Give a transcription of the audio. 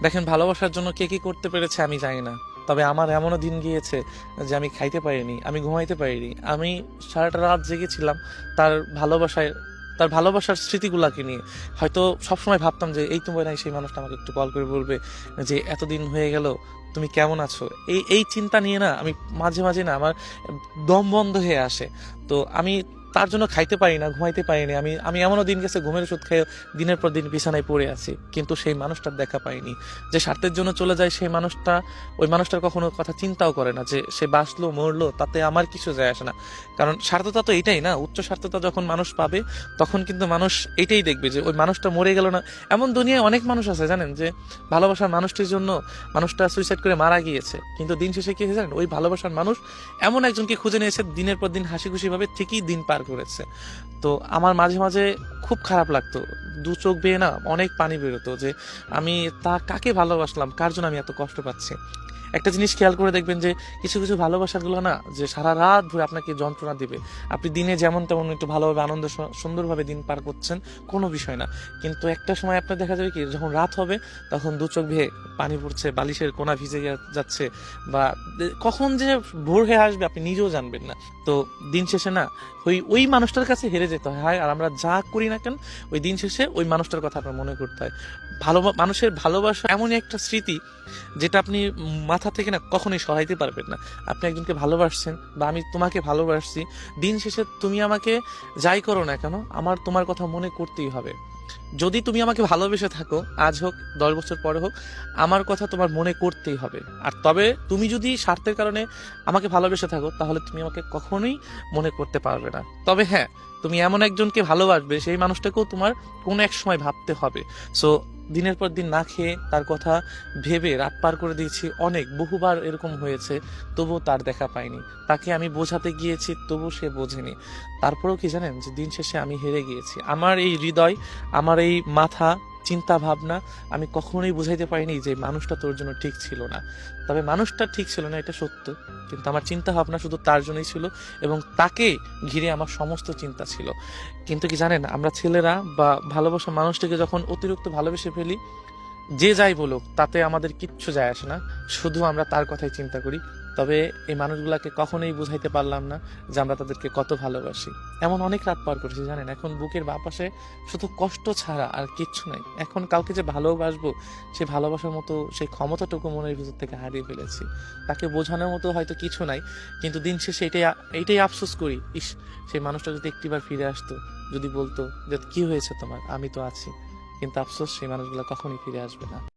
দেখেন, ভালোবাসার জন্য কে কি করতে পেরেছে আমি জানি না, তবে আমার এমনও দিন গিয়েছে যে আমি খাইতে পারিনি, আমি ঘুমাইতে পারিনি, আমি সারাটা রাত জেগেছিলাম তার ভালোবাসায়, তার ভালোবাসার স্মৃতিগুলাকে নিয়ে। হয়তো সবসময় ভাবতাম যে এই তোমার নাই সেই মানুষটা আমাকে একটু কল করে বলবে যে এতদিন হয়ে গেল, তুমি কেমন আছো। এই এই চিন্তা নিয়ে না আমি মাঝে মাঝে না আমার দম বন্ধ হয়ে আসে। তো আমি তার জন্য খাইতে পারি না, ঘুমাইতে পারিনি, আমি আমি এমনও দিন গেছে ঘুমের ওষুধ খেয়ে দিনের পর দিন বিছানায় পড়ে আছি, কিন্তু সেই মানুষটার দেখা পাইনি। যে স্বার্থের জন্য চলে যায় সেই মানুষটা, ওই মানুষটার কখনো কথা চিন্তাও করে না যে সে বাঁচলো মরলো তাতে আমার কিছু যায় আসে না। কারণ স্বার্থতা তো এটাই না, উচ্চ স্বার্থতা যখন মানুষ পাবে তখন কিন্তু মানুষ এটাই দেখবে যে ওই মানুষটা মরে গেল না। এমন দুনিয়ায় অনেক মানুষ আছে জানেন, যে ভালোবাসার মানুষটির জন্য মানুষটা সুইসাইড করে মারা গিয়েছে, কিন্তু দিন শেষে কি হয়েছে জানেন, ওই ভালোবাসার মানুষ এমন একজনকে খুঁজে নিয়েছে, দিনের পর দিন হাসি খুশি ভাবে ঠিকই দিন পার করেছে। তো আমার মাঝে মাঝে খুব খারাপ লাগতো, দু চোখ বেয়ে না অনেক পানি বেরোতো যে আমি তা কাকে ভালোবাসলাম, কার জন্য আমি এত কষ্ট পাচ্ছি। একটা জিনিস খেয়াল করে দেখবেন যে কিছু কিছু ভালোবাসাগুলো না যে সারা রাত ধরে আপনাকে যন্ত্রণা দিবে। আপনি দিনে যেমন তেমন একটু ভালোভাবে আনন্দ সুন্দরভাবে দিন পার করছেন, কোনো বিষয় না, কিন্তু একটা সময় আপনার দেখা যাবে কি যখন রাত হবে তখন দু চোখ বেয়ে পানি পড়ছে, বালিশের কোনা ভিজে যাচ্ছে, বা কখন যে ভোর হয়ে আসবে আপনি নিজেও জানবেন না। তো দিন শেষে না ওই ওই মানুষটার কাছে হেরে যেতে হয়, আর আমরা যা করি না কেন ওই দিন শেষে ওই মানুষটার কথা আপনার মনে করতে হয়। ভালো মানুষের ভালোবাসা এমনই একটা স্মৃতি যেটা আপনি মাথা থেকে না কখনোই সরাইতে পারবেন না। আপনি একজনকে ভালোবাসছেন বা আমি তোমাকে ভালোবাসছি, দিন শেষে তুমি আমাকে যাই করো না কেন আমার তোমার কথা মনে করতেই হবে। যদি তুমি আমাকে ভালোবেসে থাকো, আজ হোক 10 বছর পরে হোক, আমার কথা তোমার মনে করতেই হবে। আর তবে তুমি যদি স্বার্থের কারণে আমাকে ভালোবেসে থাকো তাহলে তুমি আমাকে কখনোই মনে করতে পারবে না। তবে হ্যাঁ, তুমি এমন একজনকে ভালোবাসবে সেই মানুষটাকেও তোমার কোনো এক সময় ভাবতে হবে। সো দিনের পর দিন না খেয়ে তার কথা ভেবে রাত পার করে দিয়েছি, অনেক বহুবার এরকম হয়েছে, তবুও তার দেখা পাইনি। তাকে আমি বোঝাতে গিয়েছি তবু সে বোঝেনি। তারপরেও কি জানেন, যে দিন শেষে আমি হেরে গিয়েছি। আমার এই হৃদয়, আমার এই মাথা, চিন্তা ভাবনা, আমি কখনোই বুঝাইতে পারিনি যে মানুষটা তোর জন্য ঠিক ছিল না। তবে মানুষটা ঠিক ছিল না এটা সত্য, কিন্তু আমার চিন্তা ভাবনা শুধু তার জন্যই ছিল, এবং তাকে ঘিরে আমার সমস্ত চিন্তা ছিল। কিন্তু কি জানেন, আমরা ছেলেরা বা ভালোবাসা মানুষটাকে যখন অতিরিক্ত ভালোবেসে ফেলি, যে যাই বলুক তাতে আমাদের কিচ্ছু যায় আসে না, শুধু আমরা তার কথাই চিন্তা করি। তবে এই মানুষগুলাকে কখনোই বুঝাইতে পারলাম না যে আমরা তাদেরকে কত ভালোবাসি। এমন অনেক রাত পার করেছি জানেন, এখন বুকের বাপাশে শুধু কষ্ট ছাড়া আর কিচ্ছু নাই। এখন কাউকে যে ভালোবাসবো সেই ভালোবাসার মতো সেই ক্ষমতাটুকু মনের ভিতর থেকে হারিয়ে ফেলেছি। তাকে বোঝানোর মতো হয়তো কিছু নাই, কিন্তু দিন শেষে এইটাই আফসোস করি, ইস, সেই মানুষটা যদি একটিবার ফিরে আসতো, যদি বলতো যে কি হয়েছে তোমার, আমি তো আছি। কিন্তু আফসোস, সেই মানুষগুলো কখনোই ফিরে আসবে না।